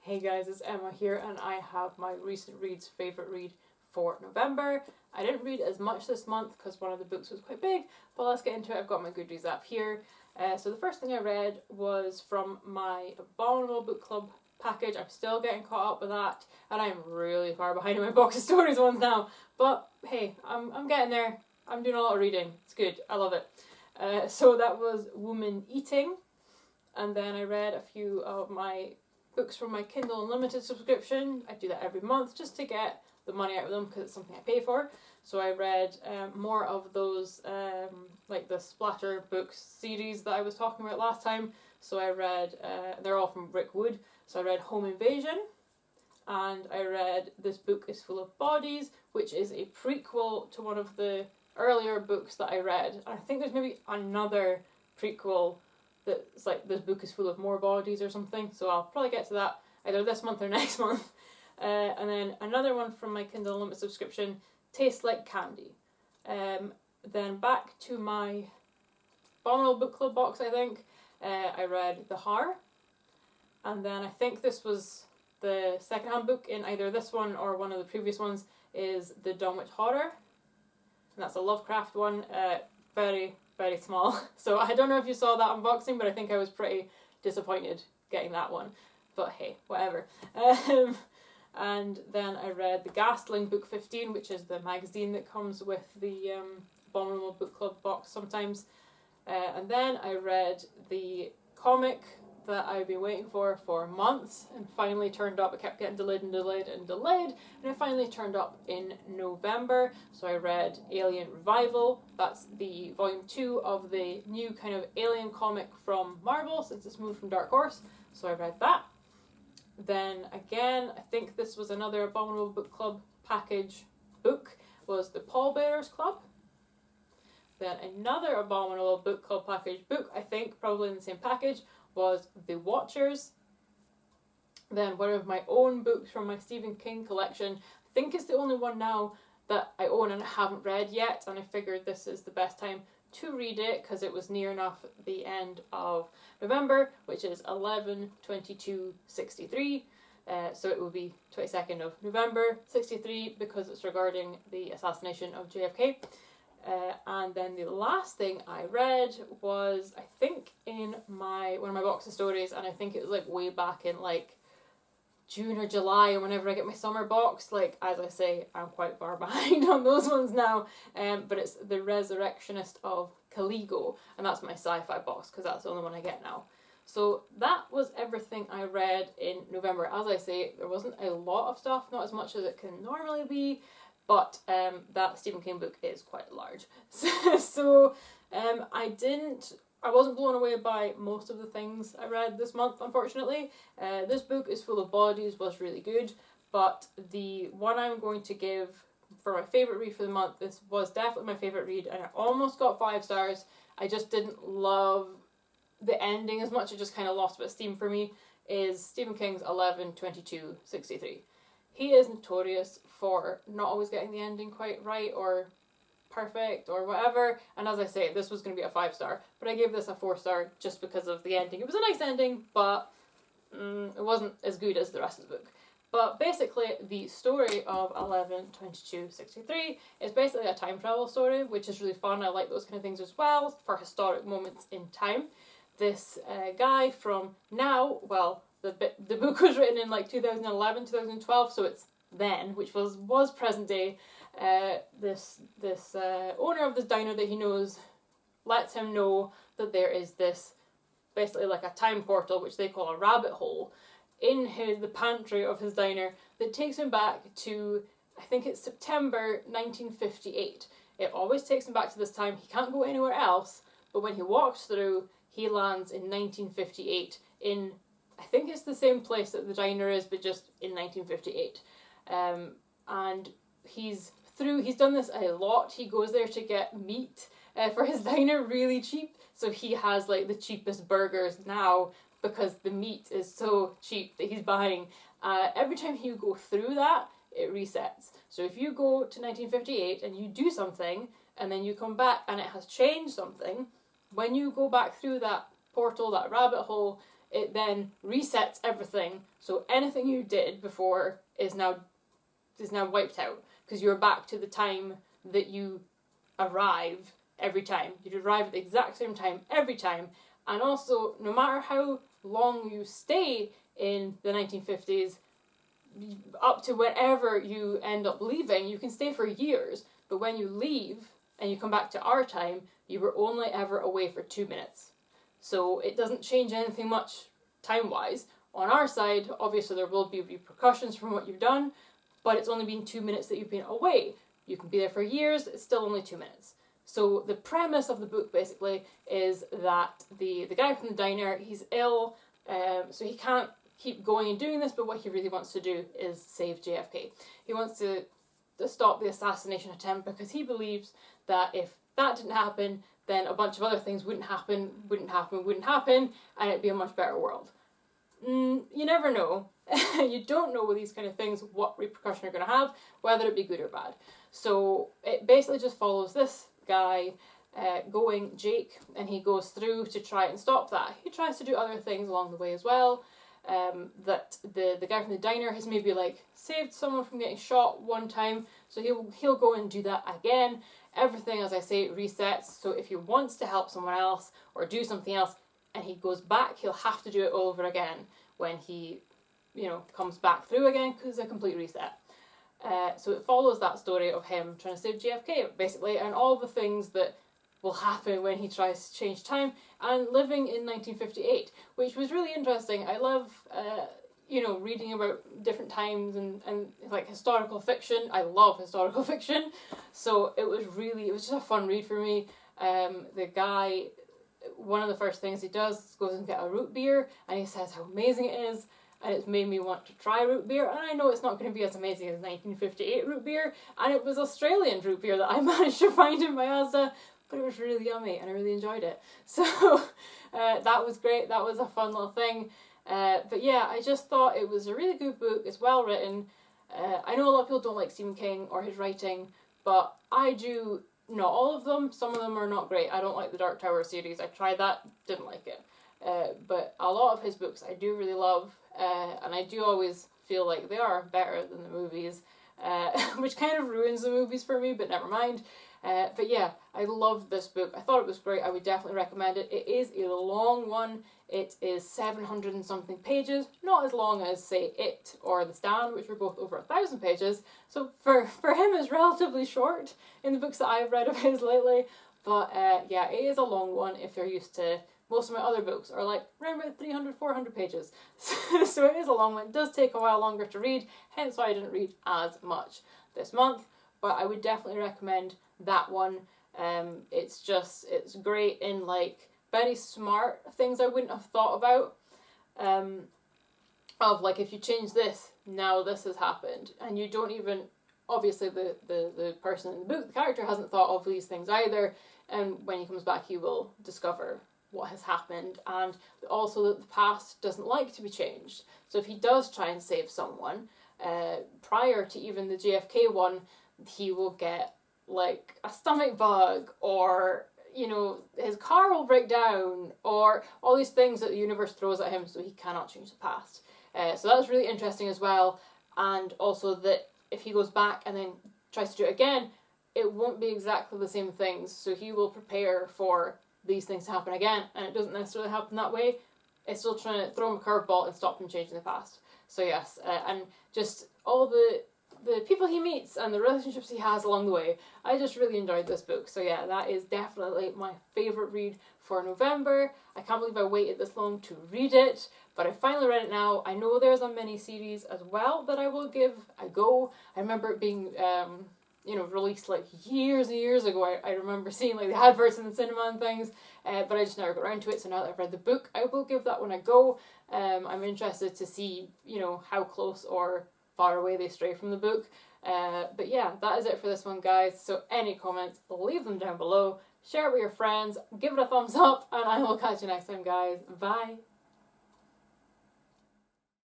Hey guys, it's Emma here, and I have my recent reads favourite read for November. I didn't read as much this month because one of the books was quite big, but let's get into it. I've got my Goodreads app here. So the first thing I read was from my Abominable Book Club package. I'm still getting caught up with that, and I'm really far behind in my box of stories ones now. But hey, I'm getting there. I'm doing a lot of reading. It's good. I love it. So that was Woman Eating, and then I read a few of my books from my Kindle Unlimited subscription. I do that every month just to get the money out of them because it's something I pay for. So I read more of those like the splatter books series that I was talking about last time. So I read, they're all from Rick Wood. So I read Home Invasion, and I read This Book is Full of Bodies, which is a prequel to one of the earlier books that I read. And I think there's maybe another prequel that's like This Book is Full of More Bodies or something. So I'll probably get to that either this month or next month. And then another one from my Kindle Unlimited subscription, Tastes Like Candy. Then back to my Abominable Book Club box, I think. I read The Har. And then I think this was the second-hand book in either this one or one of the previous ones, is The Dunwich Horror. And that's a Lovecraft one. Very, very small. So I don't know if you saw that unboxing, but I think I was pretty disappointed getting that one. But hey, whatever. And then I read The Ghastling Book 15, which is the magazine that comes with the Abominable Book Club box sometimes. And then I read the comic that I've been waiting for months and finally turned up. It kept getting delayed and delayed and delayed, and it finally turned up in November. So I read Alien Revival. That's the volume 2 of the new kind of alien comic from Marvel since it's moved from Dark Horse. So I read that. Then again, I think this was another Abominable Book Club package book, was The Pallbearers Club. Then another Abominable Book Club package book, I think probably in the same package, was The Watchers. Then one of my own books from my Stephen King collection. I think it's the only one now that I own and haven't read yet, and I figured this is the best time to read it because it was near enough the end of November, which is 11/22/63. So it will be 22nd of November 63 because it's regarding the assassination of JFK. And then the last thing I read was, I think, in one of my box of stories, and I think it was like way back in like June or July, or whenever I get my summer box. Like, as I say, I'm quite far behind on those ones now, but it's The Resurrectionist of Caligo, and that's my sci-fi box because that's the only one I get now. So that was everything I read in November. As I say, there wasn't a lot of stuff, not as much as it can normally be, but that Stephen King book is quite large. So I wasn't blown away by most of the things I read this month, unfortunately. This Book is Full of Bodies was really good, but the one I'm going to give for my favourite read for the month, this was definitely my favourite read, and I almost got 5 stars. I just didn't love the ending as much. It just kind of lost a bit of steam for me, is Stephen King's 11/22/63. He is notorious for not always getting the ending quite right or perfect or whatever, and as I say, this was going to be a 5-star, but I gave this a 4-star just because of the ending. It was a nice ending, but it wasn't as good as the rest of the book. But basically, the story of 11/22/63 is basically a time travel story, which is really fun. I like those kind of things as well, for historic moments in time. This guy from now, well, the book was written in like 2011, 2012, so it's then, which was present day. This owner of this diner that he knows lets him know that there is this, basically like a time portal, which they call a rabbit hole, in the pantry of his diner that takes him back to, I think it's September 1958. It always takes him back to this time. He can't go anywhere else, but when he walks through, he lands in 1958 in, I think it's the same place that the diner is, but just in 1958. And he's done this a lot. He goes there to get meat for his diner really cheap. So he has like the cheapest burgers now because the meat is so cheap that he's buying. Every time you go through that, it resets. So if you go to 1958 and you do something, and then you come back and it has changed something, when you go back through that portal, that rabbit hole, it then resets everything. So anything you did before is now wiped out, because you're back to the time that you arrive every time. You arrive at the exact same time every time. And also, no matter how long you stay in the 1950s, up to wherever you end up leaving, you can stay for years. But when you leave and you come back to our time, you were only ever away for 2 minutes. So it doesn't change anything much time-wise. On our side, obviously there will be repercussions from what you've done, but it's only been 2 minutes that you've been away. You can be there for years, it's still only 2 minutes. So the premise of the book basically is that the guy from the diner, he's ill, so he can't keep going and doing this, but what he really wants to do is save JFK. He wants to stop the assassination attempt, because he believes that if that didn't happen, then a bunch of other things wouldn't happen, and it'd be a much better world. You never know. You don't know with these kind of things what repercussion you're going to have, whether it be good or bad. So it basically just follows this guy going Jake, and he goes through to try and stop that. He tries to do other things along the way as well. That the guy from the diner has maybe like saved someone from getting shot one time, so he'll go and do that again. Everything, as I say, resets. So if he wants to help someone else or do something else, and he goes back, he'll have to do it over again when he, comes back through again, because it's a complete reset. So it follows that story of him trying to save JFK, basically, and all the things that will happen when he tries to change time, and living in 1958, which was really interesting. I love, reading about different times and like historical fiction. I love historical fiction, so it was just a fun read for me. The guy, one of the first things he does is goes and get a root beer, and he says how amazing it is, and it's made me want to try root beer, and I know it's not going to be as amazing as 1958 root beer, and it was Australian root beer that I managed to find in my Asda, but it was really yummy, and I really enjoyed it. So that was great. That was a fun little thing. But yeah, I just thought it was a really good book. It's well written. I know a lot of people don't like Stephen King or his writing, but I do. Not all of them. Some of them are not great. I don't like the Dark Tower series. I tried that, didn't like it. But a lot of his books I do really love, and I do always feel like they are better than the movies, which kind of ruins the movies for me, but never mind. But yeah, I loved this book. I thought it was great. I would definitely recommend it. It is a long one. It is 700 and something pages. Not as long as, say, It or The Stand, which were both over 1,000 pages. So for him, it's relatively short in the books that I've read of his lately. But yeah, it is a long one if you're used to... Most of my other books are like around about 300, 400 pages. So it is a long one. It does take a while longer to read, hence why I didn't read as much this month. But I would definitely recommend that one. It's great in like very smart things I wouldn't have thought about. Of like, if you change this, now this has happened. And you don't even, obviously the person in the book, the character, hasn't thought of these things either. And when he comes back, he will discover what has happened, and also that the past doesn't like to be changed. So if he does try and save someone, prior to even the JFK one, he will get like a stomach bug, or his car will break down, or all these things that the universe throws at him, so he cannot change the past. So that's really interesting as well. And also that if he goes back and then tries to do it again, it won't be exactly the same things, so he will prepare for these things to happen again, and it doesn't necessarily happen that way. It's still trying to throw him a curveball and stop him changing the past. So yes, and just all the people he meets and the relationships he has along the way. I just really enjoyed this book. So yeah, that is definitely my favourite read for November. I can't believe I waited this long to read it, but I finally read it now. I know there's a mini-series as well that I will give a go. I remember it being released like years and years ago. I remember seeing like the adverts in the cinema and things, but I just never got around to it. So now that I've read the book, I will give that one a go. I'm interested to see, how close or far away they stray from the book. But yeah, that is it for this one, guys. So any comments, leave them down below. Share it with your friends, give it a thumbs up, and I will catch you next time, guys. Bye.